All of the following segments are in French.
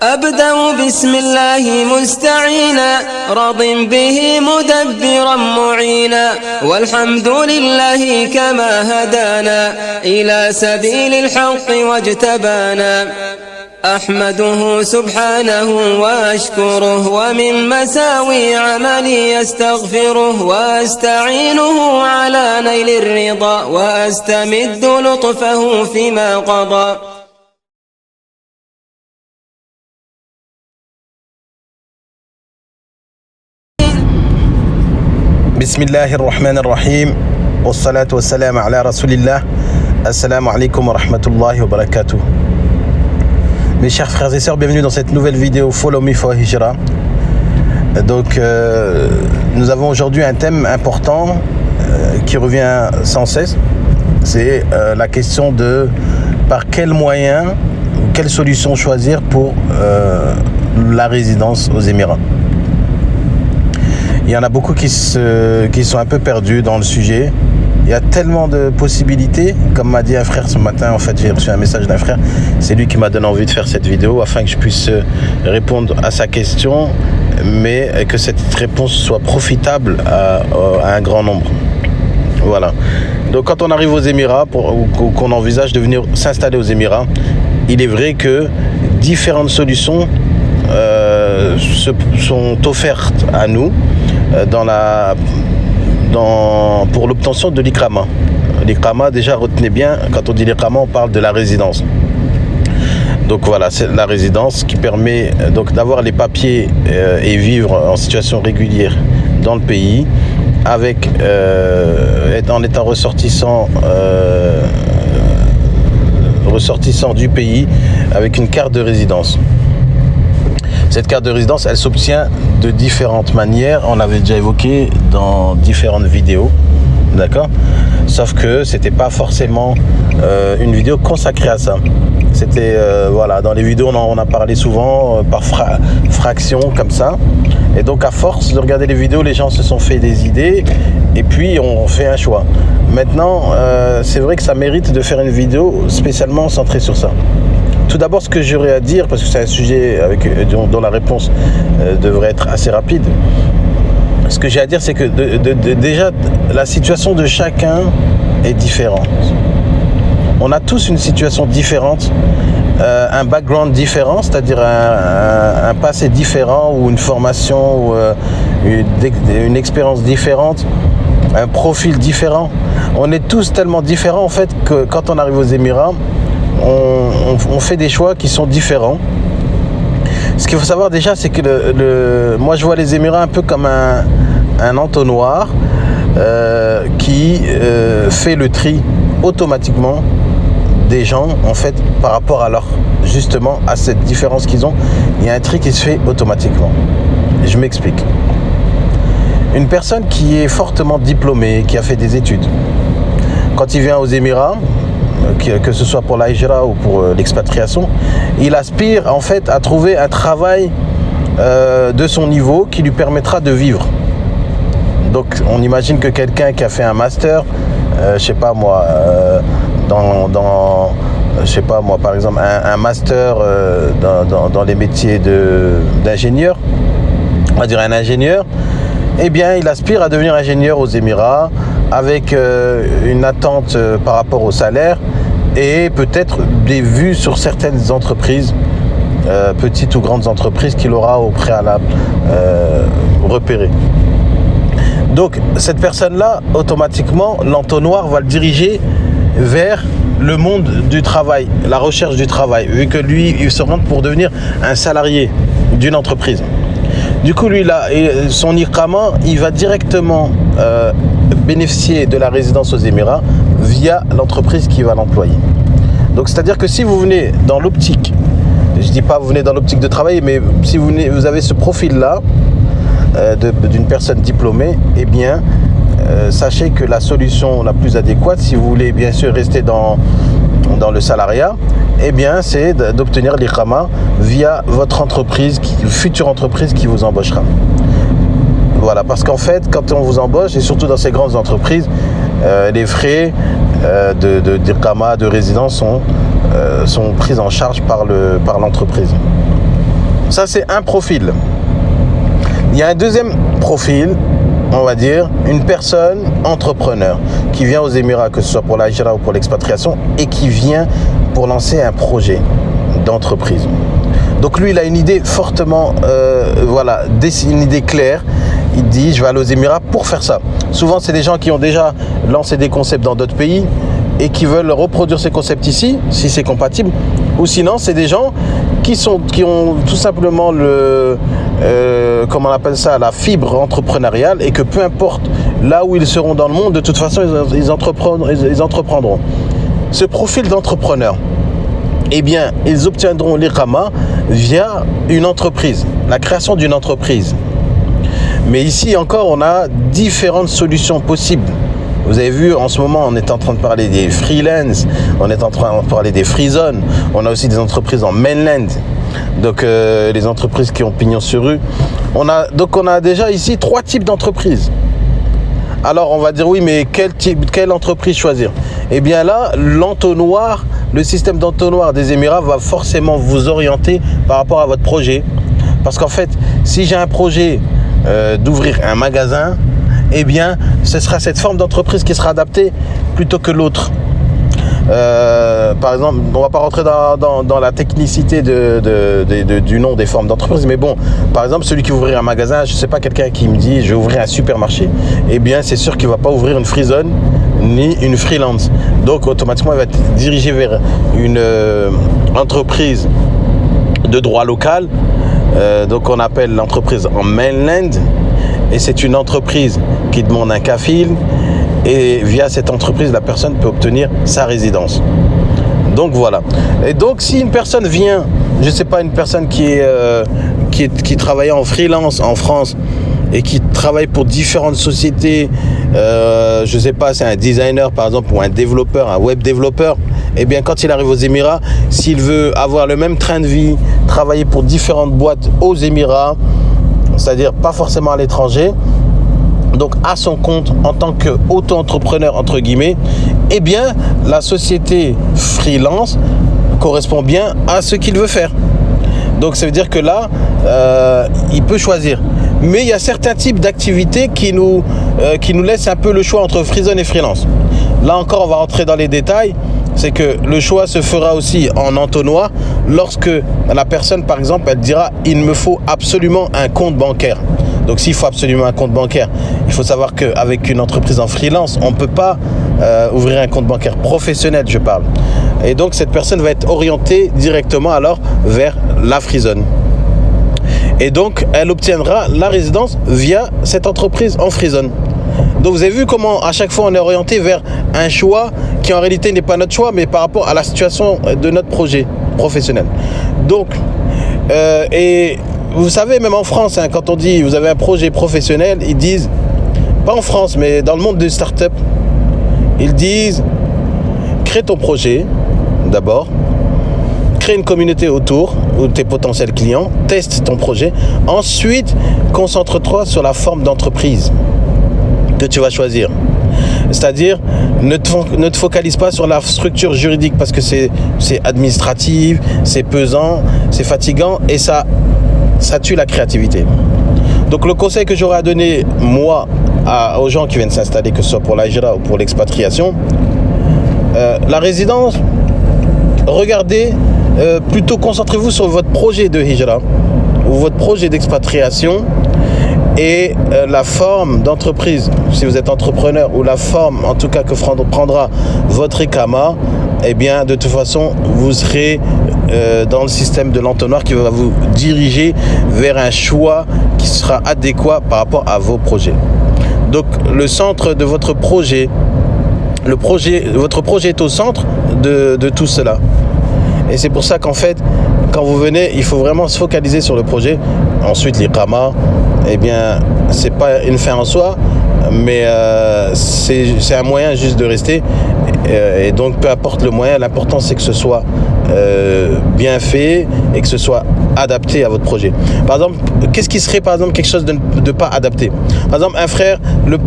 أبدأ بسم الله مستعينا راض به مدبرا معينا والحمد لله كما هدانا إلى سبيل الحق واجتبانا أحمده سبحانه وأشكره ومن مساوي عملي أستغفره وأستعينه على نيل الرضا وأستمد لطفه فيما قضى. بسم الله الرحمن الرحيم والصلاة والسلام على رسول الله. Assalamu alaikum wa rahmatullahi wa barakatuh. Mes chers frères et sœurs, bienvenue dans cette nouvelle vidéo Follow Me for Hijra. Donc nous avons aujourd'hui un thème important qui revient sans cesse. C'est la question de par quels moyens, quelle solution choisir pour la résidence aux Émirats. Il y en a beaucoup qui sont un peu perdus dans le sujet. Il y a tellement de possibilités. Comme m'a dit un frère ce matin, en fait j'ai reçu un message d'un frère. C'est lui qui m'a donné envie de faire cette vidéo afin que je puisse répondre à sa question, mais que cette réponse soit profitable à un grand nombre. Voilà. Donc quand on arrive aux Émirats, ou qu'on envisage de venir s'installer aux Émirats, il est vrai que différentes solutions sont offertes à nous pour l'obtention de l'Iqama. L'Iqama, déjà retenez bien, quand on dit l'Iqama, on parle de la résidence. Donc voilà, c'est la résidence qui permet donc d'avoir les papiers et vivre en situation régulière dans le pays, avec en étant ressortissant du pays avec une carte de résidence. Cette carte de résidence, elle s'obtient de différentes manières. On l'avait déjà évoqué dans différentes vidéos, d'accord ? Sauf que c'était pas forcément une vidéo consacrée à ça. C'était, voilà, dans les vidéos, on en a parlé souvent par fraction, comme ça. Et donc, à force de regarder les vidéos, les gens se sont fait des idées et puis on fait un choix. Maintenant, c'est vrai que ça mérite de faire une vidéo spécialement centrée sur ça. Tout d'abord, ce que j'aurais à dire, parce que c'est un sujet dont la réponse devrait être assez rapide, ce que j'ai à dire, c'est que déjà, la situation de chacun est différente. On a tous une situation différente, un background différent, c'est-à-dire un passé différent ou une formation ou une expérience différente, un profil différent. On est tous tellement différents, en fait, que quand on arrive aux Émirats, on fait des choix qui sont différents. Ce qu'il faut savoir déjà, c'est que moi je vois les Émirats un peu comme un entonnoir qui fait le tri automatiquement des gens, en fait, par rapport à justement à cette différence qu'ils ont. Il y a un tri qui se fait automatiquement. Et je m'explique. Une personne qui est fortement diplômée, qui a fait des études, quand il vient aux Émirats, que ce soit pour la hijra ou pour l'expatriation, il aspire en fait à trouver un travail de son niveau qui lui permettra de vivre. Donc on imagine que quelqu'un qui a fait un master, je sais pas moi, je sais pas moi, par exemple un master dans les métiers d'ingénieur, on va dire un ingénieur, eh bien il aspire à devenir ingénieur aux Émirats avec une attente par rapport au salaire et peut-être des vues sur certaines entreprises, petites ou grandes entreprises qu'il aura au préalable repérées. Donc cette personne-là, automatiquement, l'entonnoir va le diriger vers le monde du travail, la recherche du travail, vu que lui, il se rend pour devenir un salarié d'une entreprise. Du coup, lui, là, son Iqama, il va directement bénéficier de la résidence aux Émirats via l'entreprise qui va l'employer. Donc, c'est-à-dire que si vous venez dans l'optique, je ne dis pas vous venez dans l'optique de travailler, mais si vous avez ce profil-là d'une personne diplômée, eh bien, sachez que la solution la plus adéquate, si vous voulez bien sûr rester dans le salariat, eh bien, c'est d'obtenir l'Iqama via votre entreprise, future entreprise qui vous embauchera. Voilà, parce qu'en fait, quand on vous embauche, et surtout dans ces grandes entreprises, les frais d'Iqama, de résidence sont pris en charge par l'entreprise. ça c'est un profil. Il y a un deuxième profil, on va dire, une personne entrepreneur qui vient aux Émirats, que ce soit pour la hijra ou pour l'expatriation, et qui vient pour lancer un projet d'entreprise. Donc lui, il a une idée fortement, une idée claire. Il dit, je vais aller aux Émirats pour faire ça. Souvent, c'est des gens qui ont déjà lancé des concepts dans d'autres pays et qui veulent reproduire ces concepts ici, si c'est compatible. Ou sinon, c'est des gens qui ont tout simplement comment on appelle ça, la fibre entrepreneuriale, et que peu importe là où ils seront dans le monde, de toute façon, ils entreprendront. Ce profil d'entrepreneur, eh bien, ils obtiendront l'iqama via une entreprise, la création d'une entreprise. Mais ici encore, on a différentes solutions possibles. Vous avez vu, en ce moment, on est en train de parler des freelance, on est en train de parler des free zones, on a aussi des entreprises en mainland, donc les entreprises qui ont pignon sur rue. On a déjà ici 3 types d'entreprises. Alors on va dire oui, mais quelle entreprise choisir? Eh bien là, l'entonnoir, le système d'entonnoir des Émirats va forcément vous orienter par rapport à votre projet. Parce qu'en fait, si j'ai un projet d'ouvrir un magasin, eh bien, ce sera cette forme d'entreprise qui sera adaptée plutôt que l'autre. Par exemple, on ne va pas rentrer dans la technicité du nom des formes d'entreprise, mais bon, par exemple, celui qui va ouvrir un magasin, je ne sais pas, quelqu'un qui me dit je vais ouvrir un supermarché, eh bien, c'est sûr qu'il ne va pas ouvrir une free zone ni une freelance. Donc, automatiquement, il va être dirigé vers une entreprise de droit local. Donc, on appelle l'entreprise en mainland. Et c'est une entreprise qui demande un kafil, et via cette entreprise, la personne peut obtenir sa résidence. Donc voilà. Et donc si une personne vient, je ne sais pas, une personne qui travaillait en freelance en France et qui travaille pour différentes sociétés, je ne sais pas, c'est un designer par exemple, ou un développeur, un web développeur, eh bien quand il arrive aux Émirats, s'il veut avoir le même train de vie, travailler pour différentes boîtes aux Émirats, c'est-à-dire pas forcément à l'étranger, donc à son compte en tant qu'auto-entrepreneur entre guillemets, eh bien la société freelance correspond bien à ce qu'il veut faire. Donc ça veut dire que là, il peut choisir. Mais il y a certains types d'activités qui nous laissent un peu le choix entre free zone et freelance. Là encore, on va rentrer dans les détails. C'est que le choix se fera aussi en entonnoir lorsque la personne, par exemple, elle dira « il me faut absolument un compte bancaire ». Donc s'il faut absolument un compte bancaire, il faut savoir qu'avec une entreprise en freelance, on ne peut pas ouvrir un compte bancaire professionnel, je parle. Et donc cette personne va être orientée directement alors vers la free zone. Et donc elle obtiendra la résidence via cette entreprise en free zone. Donc vous avez vu comment à chaque fois on est orienté vers un choix qui en réalité n'est pas notre choix, mais par rapport à la situation de notre projet professionnel. Donc, et vous savez, même en France, hein, quand on dit vous avez un projet professionnel, ils disent, pas en France, mais dans le monde des startups, ils disent crée ton projet d'abord, crée une communauté autour ou tes potentiels clients, teste ton projet, ensuite concentre-toi sur la forme d'entreprise que tu vas choisir. C'est-à-dire, ne te focalise pas sur la structure juridique parce que c'est administratif, c'est pesant, c'est fatigant et ça tue la créativité. Donc le conseil que j'aurais à donner, moi, aux gens qui viennent s'installer, que ce soit pour la hijra ou pour l'expatriation, la résidence, regardez, plutôt concentrez-vous sur votre projet de hijra ou votre projet d'expatriation et la forme d'entreprise, si vous êtes entrepreneur, ou la forme en tout cas que prendra votre iqama, eh bien de toute façon vous serez dans le système de l'entonnoir qui va vous diriger vers un choix qui sera adéquat par rapport à vos projets. Donc le centre de votre projet, votre projet est au centre de tout cela. Et c'est pour ça qu'en fait, quand vous venez, il faut vraiment se focaliser sur le projet. Ensuite, l'iqama, eh bien, c'est pas une fin en soi, mais c'est un moyen juste de rester. Et donc, peu importe le moyen, l'important c'est que ce soit bien fait et que ce soit adapté à votre projet. Par exemple, qu'est-ce qui serait par exemple quelque chose de pas adapté? Par exemple, un frère,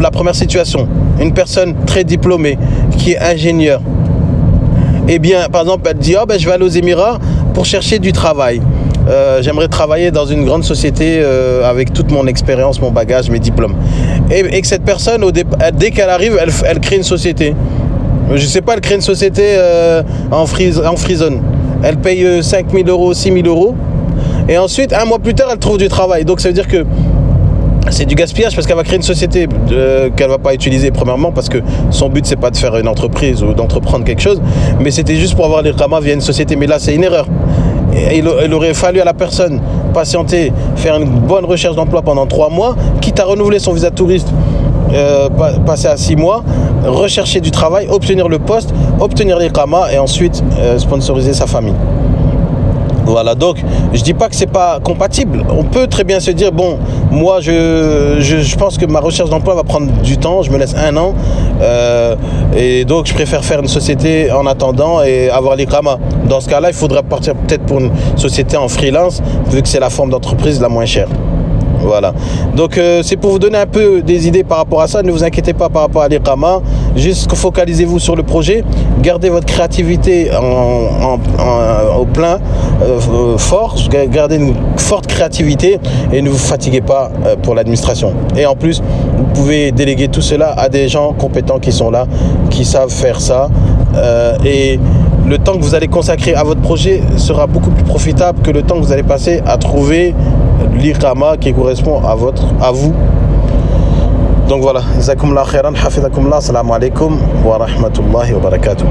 la première situation, une personne très diplômée qui est ingénieur. Eh bien, par exemple, elle dit, je vais aller aux Émirats pour chercher du travail. j'aimerais travailler dans une grande société avec toute mon expérience, mon bagage, mes diplômes. Et que cette personne, dès qu'elle arrive, elle crée une société. Je sais pas, elle crée une société en free zone. Elle paye 5 000 euros, 6 000 euros. Et ensuite, un mois plus tard, elle trouve du travail. Donc ça veut dire que c'est du gaspillage parce qu'elle va créer une société qu'elle va pas utiliser premièrement parce que son but c'est pas de faire une entreprise ou d'entreprendre quelque chose, mais c'était juste pour avoir l'Iqama via une société. Mais là c'est une erreur. Et il aurait fallu à la personne patienter, faire une bonne recherche d'emploi pendant 3 mois, quitte à renouveler son visa de touriste, passer à 6 mois, rechercher du travail, obtenir le poste, obtenir l'Iqama et ensuite sponsoriser sa famille. Voilà, donc je dis pas que c'est pas compatible. On peut très bien se dire, bon, moi je pense que ma recherche d'emploi va prendre du temps, je me laisse 1 an et donc je préfère faire une société en attendant et avoir l'Iqama. Dans ce cas-là, il faudrait partir peut-être pour une société en freelance, vu que c'est la forme d'entreprise la moins chère. Voilà, donc c'est pour vous donner un peu des idées par rapport à ça. Ne vous inquiétez pas par rapport à l'Iqama, juste focalisez-vous sur le projet, gardez votre créativité au plein, fort, gardez une forte créativité et ne vous fatiguez pas pour l'administration. Et en plus, vous pouvez déléguer tout cela à des gens compétents qui sont là, qui savent faire ça et le temps que vous allez consacrer à votre projet sera beaucoup plus profitable que le temps que vous allez passer à trouver l'Iqama qui correspond à vous. Donc voilà, jazakumullah khairan, hafizakumullah, assalamu alaikum wa rahmatullahi wa barakatuh.